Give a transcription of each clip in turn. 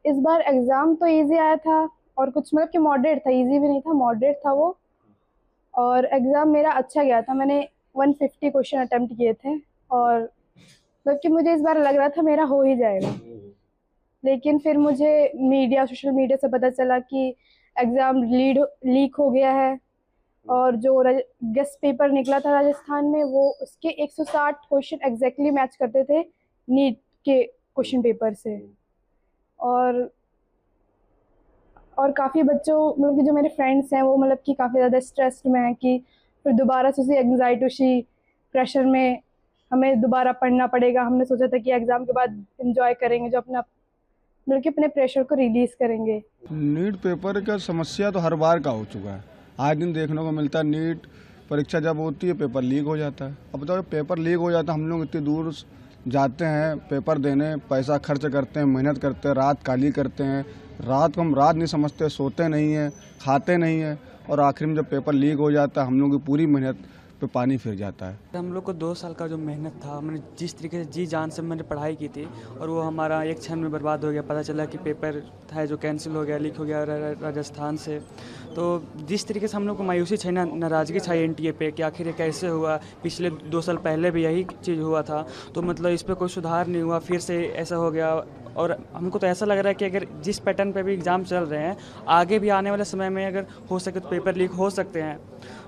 इस बार एग्ज़ाम तो इजी आया था और कुछ मतलब कि मॉडरेट था, इजी भी नहीं था, मॉडरेट था वो। और एग्ज़ाम मेरा अच्छा गया था, मैंने 150 क्वेश्चन अटेम्प्ट किए थे और मतलब कि मुझे इस बार लग रहा था मेरा हो ही जाएगा। लेकिन फिर मुझे सोशल मीडिया से पता चला कि एग्ज़ाम लीक हो गया है और जो गेस्ट पेपर निकला था राजस्थान में वो उसके 160 क्वेश्चन एग्जैक्टली मैच करते थे नीट के क्वेश्चन पेपर से। और काफ़ी बच्चों मतलब कि जो मेरे फ्रेंड्स हैं वो मतलब कि काफ़ी ज़्यादा स्ट्रेस्ड में हैं कि फिर दोबारा से उसी एंग्जाइटी उसी प्रेशर में हमें दोबारा पढ़ना पड़ेगा। हमने सोचा था कि एग्ज़ाम के बाद इंजॉय करेंगे, जो अपना मतलब कि अपने प्रेशर को रिलीज़ करेंगे। नीट पेपर का समस्या तो हर बार का हो चुका है, आए दिन देखने को मिलता है। नीट परीक्षा जब होती है पेपर लीक हो जाता है। अब बताओ पेपर लीक हो जाता है, हम लोग इतनी दूर जाते हैं पेपर देने, पैसा खर्च करते हैं, मेहनत करते हैं, रात काली करते हैं। रात को हम रात नहीं समझते, सोते नहीं हैं, खाते नहीं हैं, और आखिर में जब पेपर लीक हो जाता है हम लोग की पूरी मेहनत पे पानी फिर जाता है। हम लोग को 2 साल का जो मेहनत था, मैंने जिस तरीके से जी जान से मैंने पढ़ाई की थी और वो हमारा एक क्षण में बर्बाद हो गया। पता चला कि पेपर था जो कैंसिल हो गया, लीक हो गया राजस्थान से। तो जिस तरीके से हम लोग को मायूसी छाई, नाराज़गी छाई एनटीए पे कि आखिर ये कैसे हुआ। पिछले 2 साल पहले भी यही चीज़ हुआ था, तो मतलब इस पर कोई सुधार नहीं हुआ, फिर से ऐसा हो गया। और हमको तो ऐसा लग रहा है कि अगर जिस पैटर्न पे भी एग्ज़ाम चल रहे हैं, आगे भी आने वाले समय में अगर हो सके तो पेपर लीक हो सकते हैं।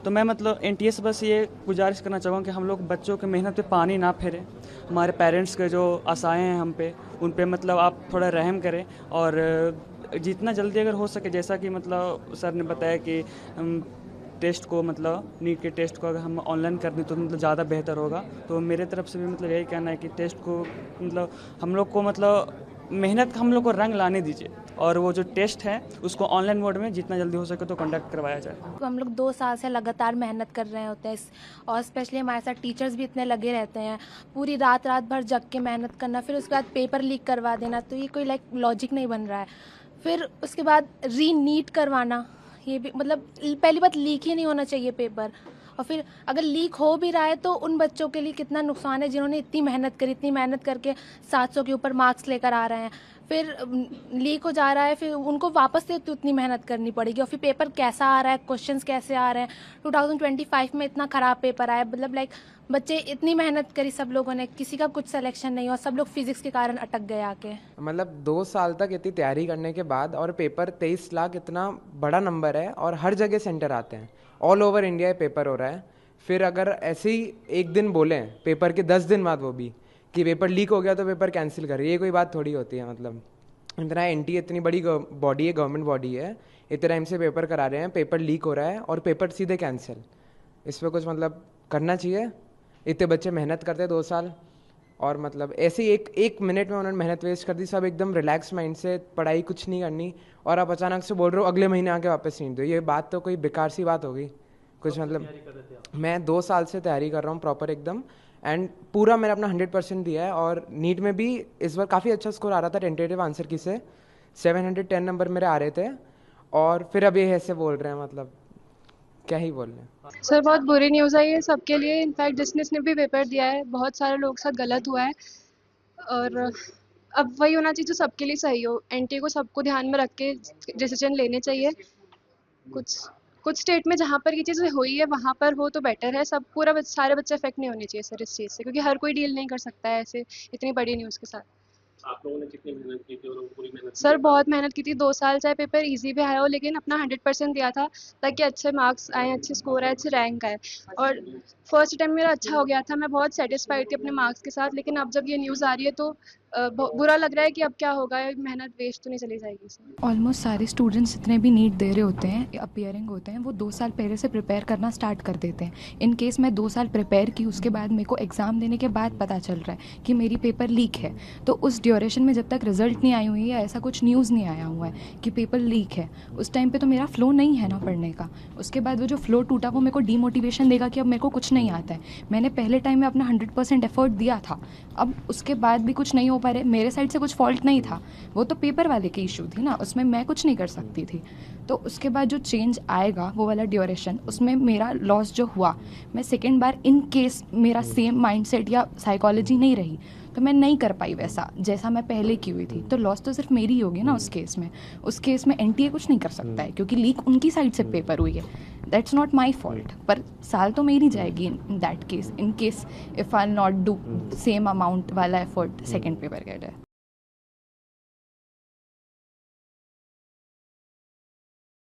तो मैं मतलब एनटीए से बस ये गुजारिश करना चाहूँगा कि हम लोग बच्चों की मेहनत पे पानी ना फेरें। हमारे पेरेंट्स के जो आशाएं हैं हम पे, उन पे मतलब आप थोड़ा रहम करें। और जितना जल्दी अगर हो सके, जैसा कि मतलब सर ने बताया कि टेस्ट को मतलब नीट के टेस्ट को अगर हम ऑनलाइन कर दें तो मतलब ज़्यादा बेहतर होगा। तो मेरे तरफ से भी मतलब यही कहना है कि टेस्ट को मतलब हम लोग को मतलब मेहनत हम लोग को रंग लाने दीजिए, और वो जो टेस्ट है उसको ऑनलाइन मोड में जितना जल्दी हो सके तो कंडक्ट करवाया जाए। तो हम लोग 2 साल से लगातार मेहनत कर रहे होते हैं और स्पेशली हमारे साथ टीचर्स भी इतने लगे रहते हैं, पूरी रात रात भर जग के मेहनत करना, फिर उसके बाद पेपर लीक करवा देना, तो ये कोई लॉजिक नहीं बन रहा है। फिर उसके बाद नीट करवाना, ये भी मतलब पहली बात लीक ही नहीं होना चाहिए पेपर। और फिर अगर लीक हो भी रहा है तो उन बच्चों के लिए कितना नुकसान है जिन्होंने इतनी मेहनत करके 700 के ऊपर मार्क्स लेकर आ रहे हैं। फिर लीक हो जा रहा है, फिर उनको वापस से उतनी मेहनत करनी पड़ेगी, और फिर पेपर कैसा आ रहा है, क्वेश्चंस कैसे आ रहे हैं। 2025 में इतना ख़राब पेपर आया, मतलब बच्चे इतनी मेहनत करी सब लोगों ने, किसी का कुछ सिलेक्शन नहीं हुआ, सब लोग फिजिक्स के कारण अटक गए आके। मतलब 2 साल तक इतनी तैयारी करने के बाद और पेपर 23 लाख इतना बड़ा नंबर है, और हर जगह सेंटर आते हैं, ऑल ओवर इंडिया पेपर हो रहा है। फिर अगर ऐसे ही एक दिन बोलें पेपर के 10 दिन बाद वो भी कि पेपर लीक हो गया तो पेपर कैंसिल करें, ये कोई बात थोड़ी होती है। मतलब इतना एनटीए इतनी बड़ी बॉडी है, गवर्नमेंट बॉडी है, इतने टाइम से पेपर करा रहे हैं, पेपर लीक हो रहा है और पेपर सीधे कैंसिल। इस पर कुछ मतलब करना चाहिए। इतने बच्चे मेहनत करते 2 साल, और मतलब ऐसे ही एक मिनट में उन्होंने मेहनत वेस्ट कर दी। सब एकदम रिलैक्स माइंड से, पढ़ाई कुछ नहीं करनी, और आप अचानक से बोल रहे हो अगले महीने आके वापस सीट दो। ये बात तो कोई बेकार सी बात हो गई कुछ। मतलब मैं 2 साल से तैयारी कर रहा हूँ प्रॉपर एकदम, एंड पूरा मैंने अपना 100% दिया है। और नीट में भी इस बार काफ़ी अच्छा स्कोर आ रहा था टेंटेटिव आंसर की से, 710 नंबर मेरे आ रहे थे, और फिर अब ये ऐसे बोल रहे हैं, मतलब क्या ही बोल रहे हैं। सर बहुत बुरी न्यूज़ है ये सबके लिए। इनफैक्ट जिसने भी पेपर दिया है, बहुत सारे लोग के साथ गलत हुआ है, और अब वही होना चाहिए जो सबके लिए सही हो। एनटीए को सबको ध्यान में रख के डिसीजन लेने चाहिए। कुछ कुछ स्टेट में जहाँ पर ये चीज़ हुई है वहाँ पर हो तो बेटर है। सब सारे बच्चे अफेक्ट नहीं होने चाहिए सर इस चीज़ से, क्योंकि हर कोई डील नहीं कर सकता है ऐसे इतनी बड़ी न्यूज़ के साथ। आप लोगों ने कितनी मेहनत की थी और पूरी मेहनत सर बहुत मेहनत की थी 2 साल, चाहे पेपर इजी भी आया हो, लेकिन अपना 100% दिया था ताकि अच्छे मार्क्स आए, अच्छे स्कोर आए, अच्छे रैंक आए। और फर्स्ट अटैम्प्ट मेरा अच्छा हो गया था, मैं बहुत सेटिस्फाइड थी अपने मार्क्स के साथ। लेकिन अब जब ये न्यूज़ आ रही है तो बुरा लग रहा है कि अब क्या होगा, मेहनत वेस्ट तो नहीं चली जाएगी सर। ऑलमोस्ट सारे स्टूडेंट्स जितने भी नीट दे रहे होते हैं, अपियरिंग होते हैं, वो 2 साल पहले से प्रिपेयर करना स्टार्ट कर देते हैं। इन केस मैं 2 साल प्रिपेयर की, उसके बाद मेरे को एग्ज़ाम देने के बाद पता चल रहा है कि मेरी पेपर लीक है, तो उस ड्यूरेशन में जब तक रिजल्ट नहीं आई हुई है, ऐसा कुछ न्यूज़ नहीं आया हुआ है कि पेपर लीक है, उस टाइम पे तो मेरा फ्लो नहीं है ना पढ़ने का। उसके बाद वो जो फ्लो टूटा वो मेरे को डीमोटिवेशन देगा कि अब मेरे को कुछ नहीं आता है। मैंने पहले टाइम में अपना 100% एफर्ट दिया था, अब उसके बाद भी कुछ नहीं हो पा रहे। मेरे साइड से कुछ फॉल्ट नहीं था, वो तो पेपर वाले की इशू थी ना, उसमें मैं कुछ नहीं कर सकती थी। तो उसके बाद जो चेंज आएगा वो वाला ड्यूरेशन, उसमें मेरा लॉस जो हुआ, मैं सेकेंड बार इन केस मेरा सेम माइंडसेट या साइकोलॉजी नहीं रही तो मैं नहीं कर पाई वैसा जैसा मैं पहले की हुई थी, तो लॉस तो सिर्फ मेरी होगी ना उस केस में। उस केस में एनटीए कुछ नहीं कर सकता है क्योंकि लीक उनकी साइड से पेपर हुई है, दैट्स नॉट माई फॉल्ट। पर साल तो मेरी जाएगी in that case, in case if I not do same amount वाला एफर्ट सेकेंड पेपर के लिए।